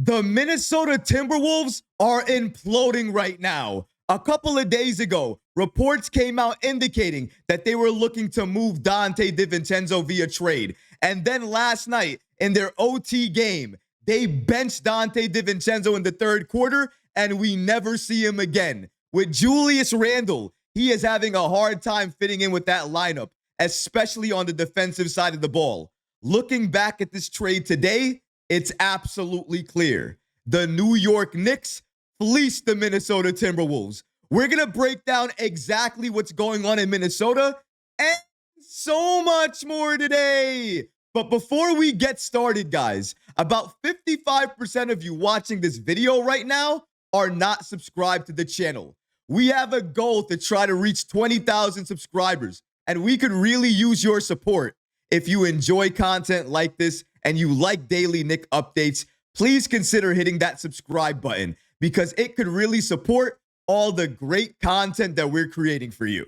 The Minnesota Timberwolves are imploding right now. A couple of days ago, reports came out indicating that they were looking to move Donte DiVincenzo via trade. And then last night, in their OT game, they benched Donte DiVincenzo in the third quarter, and we never see him again. With Julius Randle, he is having a hard time fitting in with that lineup, especially on the defensive side of the ball. Looking back at this trade today, it's absolutely clear. The New York Knicks fleeced the Minnesota Timberwolves. We're going to break down exactly what's going on in Minnesota and so much more today. But before we get started, guys, about 55% of you watching this video right now are not subscribed to the channel. We have a goal to try to reach 20,000 subscribers, and we could really use your support. If you enjoy content like this and you like daily Knick updates, please consider hitting that subscribe button because it could really support all the great content that we're creating for you.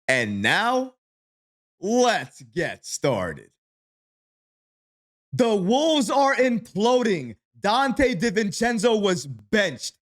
And now, let's get started. The Wolves are imploding. Donte DiVincenzo was benched.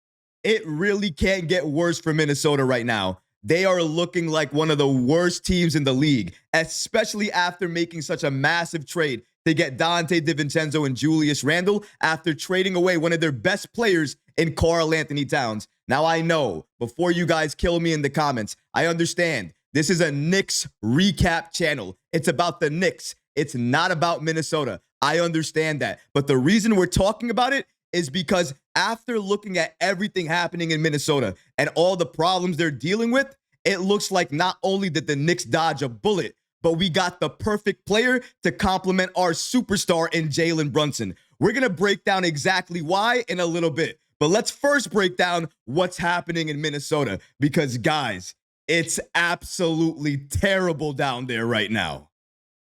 It really can't get worse for Minnesota right now. They are looking like one of the worst teams in the league, especially after making such a massive trade to get Donte DiVincenzo and Julius Randle after trading away one of their best players in Karl-Anthony Towns. Now, I know, before you guys kill me in the comments, I understand. This is a Knicks recap channel. It's about the Knicks. It's not about Minnesota. I understand that. But the reason we're talking about it is because after looking at everything happening in Minnesota and all the problems they're dealing with, it looks like not only did the Knicks dodge a bullet, but we got the perfect player to complement our superstar in Jalen Brunson. We're going to break down exactly why in a little bit. But let's first break down what's happening in Minnesota because, guys, it's absolutely terrible down there right now.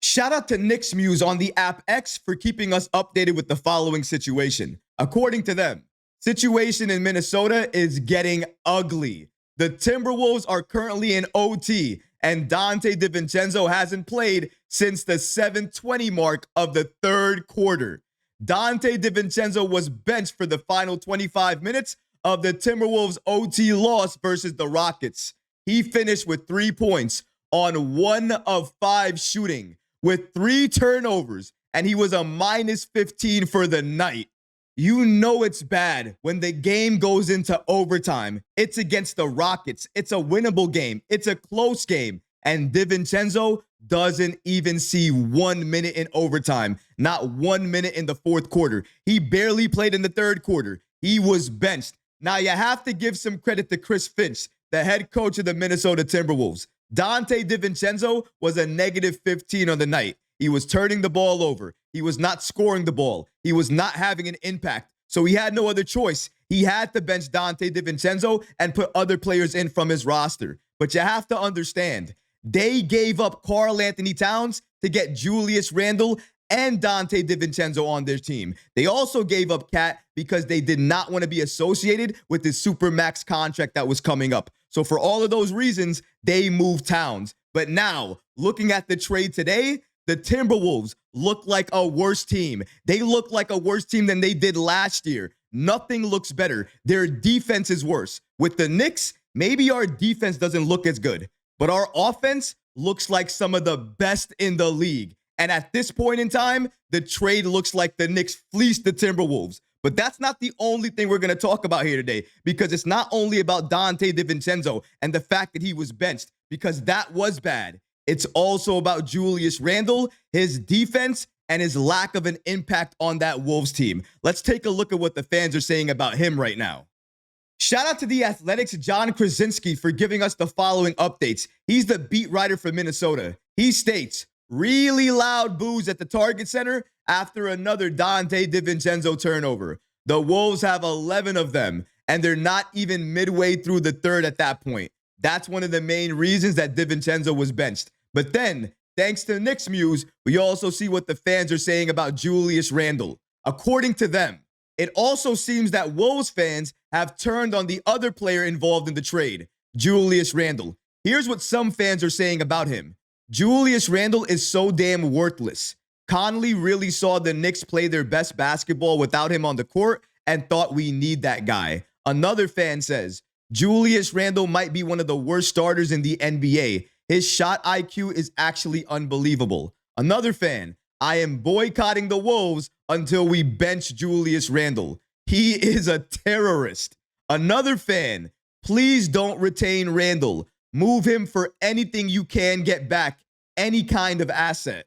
Shout out to Knicks Muse on the app X for keeping us updated with the following situation. According to them, situation in Minnesota is getting ugly. The Timberwolves are currently in OT, and Donte DiVincenzo hasn't played since the 7:20 mark of the third quarter. Donte DiVincenzo was benched for the final 25 minutes of the Timberwolves' OT loss versus the Rockets. He finished with 3 points on 1 of 5 shooting with 3 turnovers, and he was a -15 for the night. You know it's bad when the game goes into overtime. It's against the Rockets. It's a winnable game. It's a close game. And DiVincenzo doesn't even see 1 minute in overtime. Not 1 minute in the fourth quarter. He barely played in the third quarter. He was benched. Now you have to give some credit to Chris Finch, the head coach of the Minnesota Timberwolves. Donte DiVincenzo was a -15 on the night. He was turning the ball over. He was not scoring the ball. He was not having an impact. So he had no other choice. He had to bench Donte DiVincenzo and put other players in from his roster. But you have to understand, they gave up Karl-Anthony Towns to get Julius Randle and Donte DiVincenzo on their team. They also gave up Cat because they did not want to be associated with the Supermax contract that was coming up. So for all of those reasons, they moved Towns. But now, looking at the trade today, the Timberwolves look like a worse team. They look like a worse team than they did last year. Nothing looks better. Their defense is worse. With the Knicks, maybe our defense doesn't look as good, but our offense looks like some of the best in the league. And at this point in time, the trade looks like the Knicks fleeced the Timberwolves. But that's not the only thing we're going to talk about here today, because it's not only about Donte DiVincenzo and the fact that he was benched, because that was bad. It's also about Julius Randle, his defense, and his lack of an impact on that Wolves team. Let's take a look at what the fans are saying about him right now. Shout out to The Athletic's John Krasinski for giving us the following updates. He's the beat writer for Minnesota. He states, really loud boos at the Target Center after another Donte DiVincenzo turnover. The Wolves have 11 of them, and they're not even midway through the third at that point. That's one of the main reasons that DiVincenzo was benched. But then, thanks to Knicks Muse, we also see what the fans are saying about Julius Randle. According to them, it also seems that Wolves fans have turned on the other player involved in the trade, Julius Randle. Here's what some fans are saying about him. Julius Randle is so damn worthless. Conley really saw the Knicks play their best basketball without him on the court, and thought we need that guy. Another fan says, Julius Randle might be one of the worst starters in the NBA. His shot IQ is actually unbelievable. Another fan, I am boycotting the Wolves until we bench Julius Randle. He is a terrorist. Another fan, please don't retain Randle. Move him for anything you can get back, any kind of asset.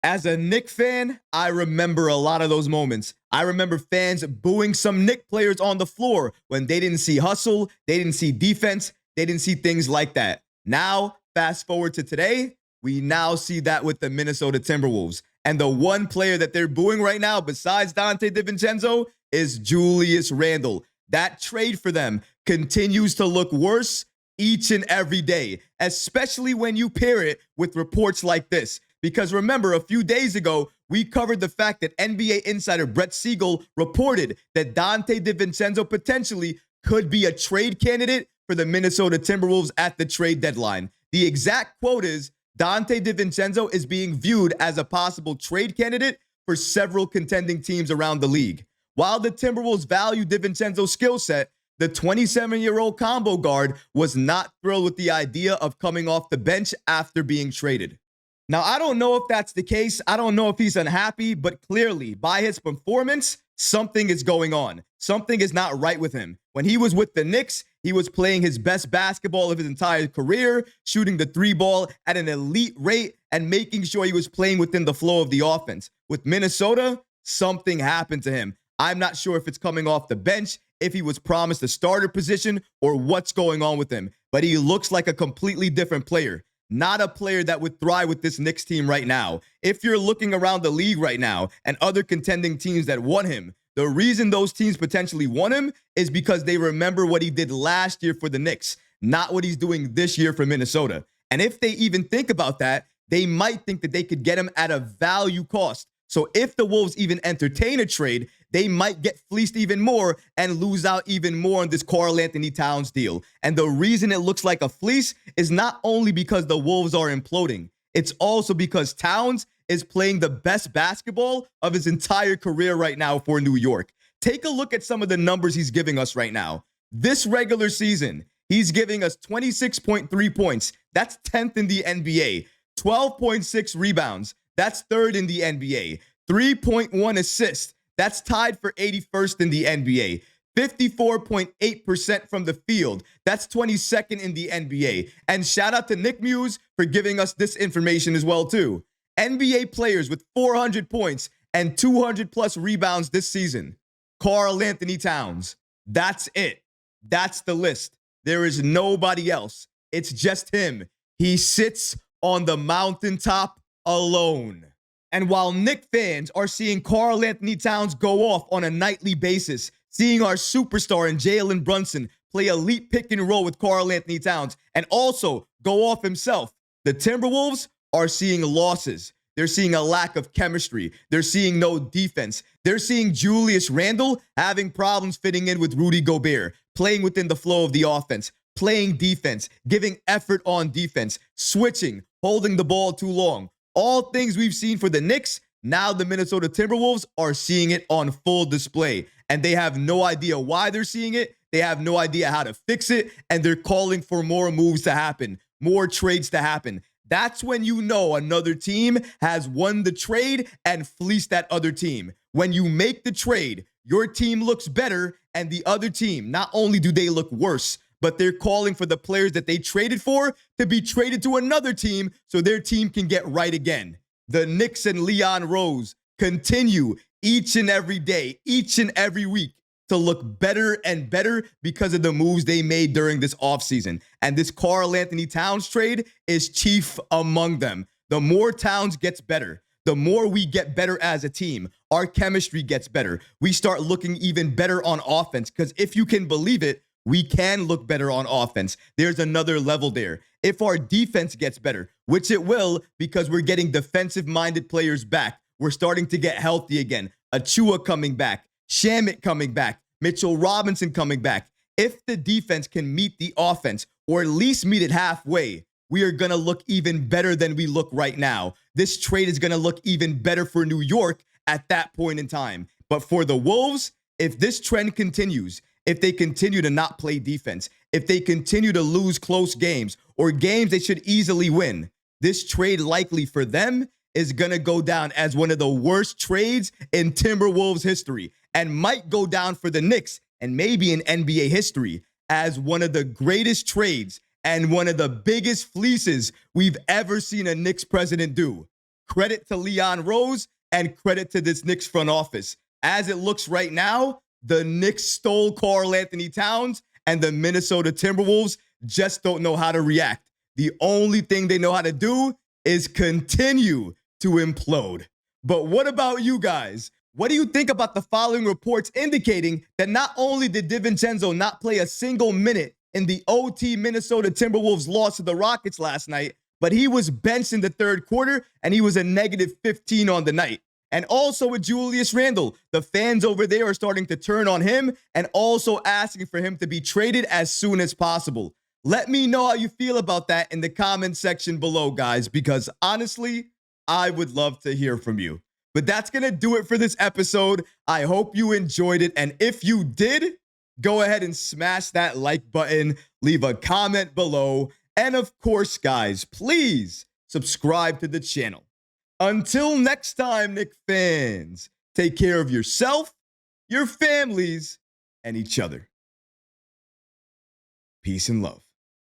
As a Knicks fan, I remember a lot of those moments. I remember fans booing some Knicks players on the floor when they didn't see hustle, they didn't see defense, they didn't see things like that. Now, fast forward to today, we now see that with the Minnesota Timberwolves. And the one player that they're booing right now, besides Donte DiVincenzo, is Julius Randle. That trade for them continues to look worse each and every day, especially when you pair it with reports like this. Because remember, a few days ago, we covered the fact that NBA insider Brett Siegel reported that Donte DiVincenzo potentially could be a trade candidate for the Minnesota Timberwolves at the trade deadline. The exact quote is, Donte DiVincenzo is being viewed as a possible trade candidate for several contending teams around the league. While the Timberwolves value DiVincenzo's skill set, the 27-year-old combo guard was not thrilled with the idea of coming off the bench after being traded. Now, I don't know if that's the case. I don't know if he's unhappy, but clearly, by his performance, something is going on. Something is not right with him. When he was with the Knicks, he was playing his best basketball of his entire career, shooting the three ball at an elite rate, and making sure he was playing within the flow of the offense. With Minnesota, something happened to him. I'm not sure if it's coming off the bench, if he was promised a starter position, or what's going on with him. But he looks like a completely different player. Not a player that would thrive with this Knicks team right now. If you're looking around the league right now and other contending teams that want him, the reason those teams potentially want him is because they remember what he did last year for the Knicks, not what he's doing this year for Minnesota. And if they even think about that, they might think that they could get him at a value cost. So if the Wolves even entertain a trade, they might get fleeced even more and lose out even more on this Karl-Anthony Towns deal. And the reason it looks like a fleece is not only because the Wolves are imploding, it's also because Towns is playing the best basketball of his entire career right now for New York. Take a look at some of the numbers he's giving us right now. This regular season, he's giving us 26.3 points. That's 10th in the NBA. 12.6 rebounds. That's 3rd in the NBA. 3.1 assists. That's tied for 81st in the NBA. 54.8% from the field. That's 22nd in the NBA. And shout out to Nick Muse for giving us this information as well too. NBA players with 400 points and 200 plus rebounds this season. Karl-Anthony Towns. That's it. That's the list. There is nobody else. It's just him. He sits on the mountaintop alone. And while Knicks fans are seeing Karl-Anthony Towns go off on a nightly basis, seeing our superstar in Jalen Brunson play elite pick and roll with Karl-Anthony Towns and also go off himself, the Timberwolves are seeing losses. They're seeing a lack of chemistry. They're seeing no defense. They're seeing Julius Randle having problems fitting in with Rudy Gobert, playing within the flow of the offense, playing defense, giving effort on defense, switching, holding the ball too long. All things we've seen for the Knicks, now the Minnesota Timberwolves are seeing it on full display. And they have no idea why they're seeing it. They have no idea how to fix it. And they're calling for more moves to happen, more trades to happen. That's when you know another team has won the trade and fleeced that other team. When you make the trade, your team looks better, and the other team, not only do they look worse, but they're calling for the players that they traded for to be traded to another team so their team can get right again. The Knicks and Leon Rose continue each and every day, each and every week to look better and better because of the moves they made during this offseason. And this Karl-Anthony Towns trade is chief among them. The more Towns gets better, the more we get better as a team. Our chemistry gets better. We start looking even better on offense because if you can believe it, we can look better on offense. There's another level there. If our defense gets better, which it will because we're getting defensive-minded players back, we're starting to get healthy again. Achua coming back, Shamet coming back, Mitchell Robinson coming back. If the defense can meet the offense or at least meet it halfway, we are going to look even better than we look right now. This trade is going to look even better for New York at that point in time. But for the Wolves, If this trend continues, if they continue to not play defense, if they continue to lose close games or games they should easily win, this trade likely for them is going to go down as one of the worst trades in Timberwolves history and might go down for the Knicks and maybe in NBA history as one of the greatest trades and one of the biggest fleeces we've ever seen a Knicks president do. Credit to Leon Rose and credit to this Knicks front office. As it looks right now, the Knicks stole Karl-Anthony Towns and the Minnesota Timberwolves just don't know how to react. The only thing they know how to do is continue to implode. But what about you guys? What do you think about the following reports indicating that not only did DiVincenzo not play a single minute in the OT Minnesota Timberwolves loss to the Rockets last night, but he was benched in the third quarter and he was a negative 15 on the night. And also with Julius Randle, the fans over there are starting to turn on him and also asking for him to be traded as soon as possible. Let me know how you feel about that in the comment section below, guys, because honestly, I would love to hear from you. But that's going to do it for this episode. I hope you enjoyed it. And if you did, go ahead and smash that like button, leave a comment below. And of course, guys, please subscribe to the channel. Until next time, Knicks fans, take care of yourself, your families, and each other. Peace and love.